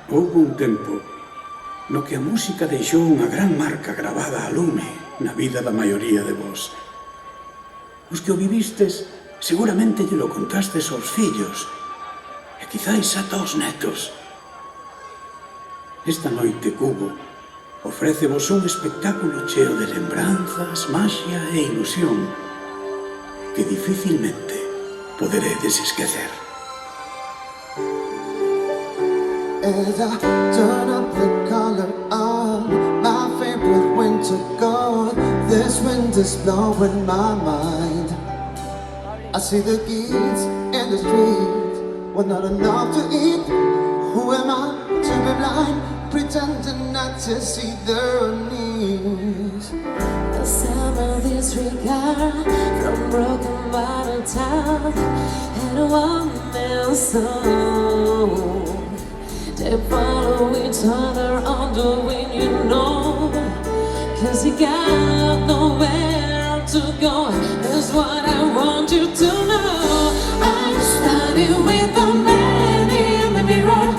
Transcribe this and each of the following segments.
Houbo un tempo no que a música deixou unha gran marca gravada a lume na vida da maioría de vós. Os que o vivistes seguramente lle lo contastes aos fillos e quizáis ata aos netos. Esta noite Cubo ofrécevos un espectáculo cheo de lembranzas, maxia e ilusión que dificilmente poderedes esquecer. As I turn up the color on my favorite winter coat, this wind is blowing my mind. I see the kids in the street with not enough to eat. Who am I to be blind, pretending not to see their needs? The sound of this regard from broken bottle town and a one-man song. They follow each other on the wind, you know, 'cause you got nowhere to go. That's what I want you to know. I'm standing with the man in the mirror.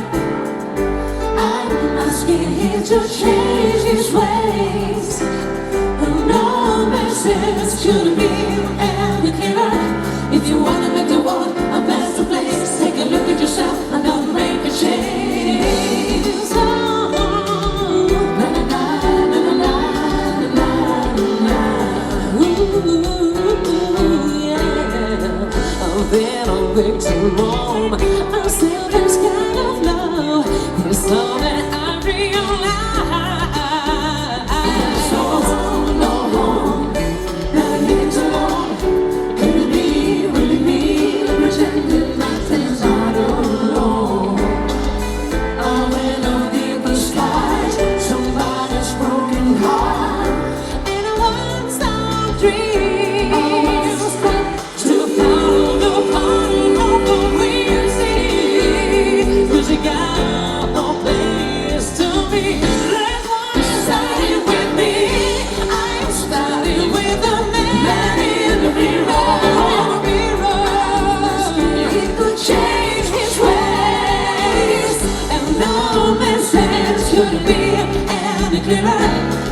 I'm asking him to change his ways. No message could be any clearer. If you wanna make the world a better place, take a look at yourself and don't make a change. Then I'll wait till home. I'm still this kind of love. It's all that I realize. So no home, not here too long. Could it be really me pretending that things are alone? I went on the skies, somebody's broken heart, and I want some dreams.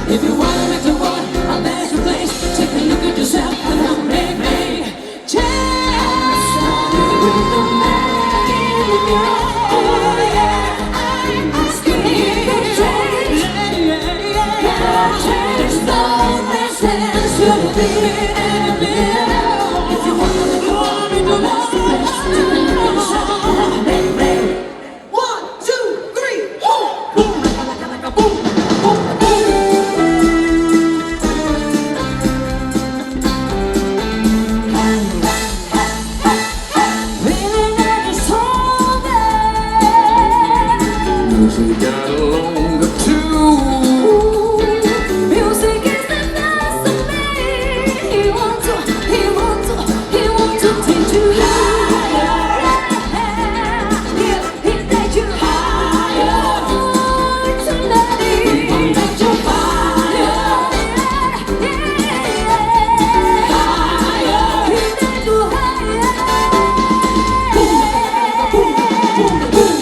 If you wanna make the world a better place, take a look at yourself and don't make me change. With the man in the mirror, oh yeah, I'm asking you to change. Can't change no message to be any clearer. If you wanna make the world a better place, take a look at yourself and don't make me. 1, 2, 3, 4. Boom, like a boom. We got along too. Music is the best of me. He want to take you higher. He take you higher. Tonight he want to take you higher. Higher. He take you higher. Boom, boom, boom, boom.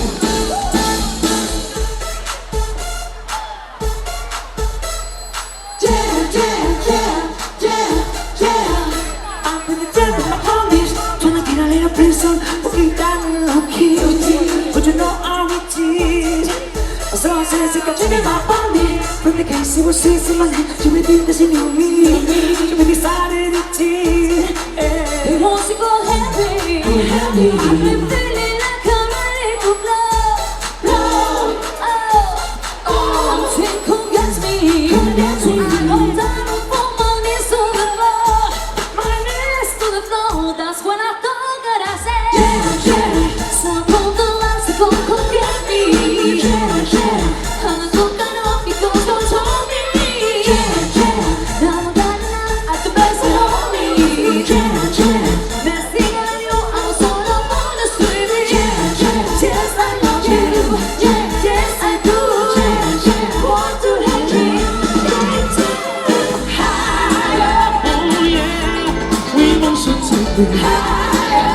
But you know I'm with you. As long as it's got you in my body. From the case you will see my name. You may think that you knew me. You may decided it is. He wants to go heavy. I've been feeling like I'm ready to blow. Oh, take come against me. I know time for my knees to the floor. My knees to the floor. That's when I thought that I said, yeah. So I pulled the lines to go get me. And I took that off because don't hold me. Now I'm dying out at the best of me. Next thing I knew, I was all up on the street. Yes, I love you. Yes, I do. Want to hate me. Higher. Oh yeah, we want to take it higher.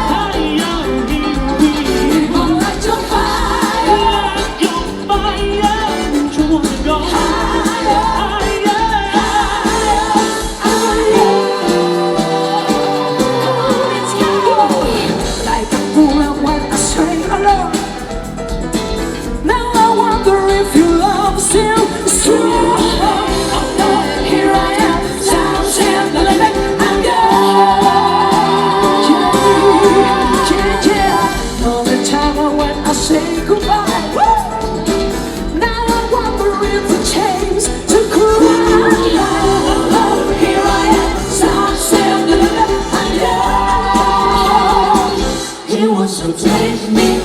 We want like your fire. Like your fire. I say goodbye. Woo! Now I wonder if the chains to cry. Here I am, something I know. He wants to take me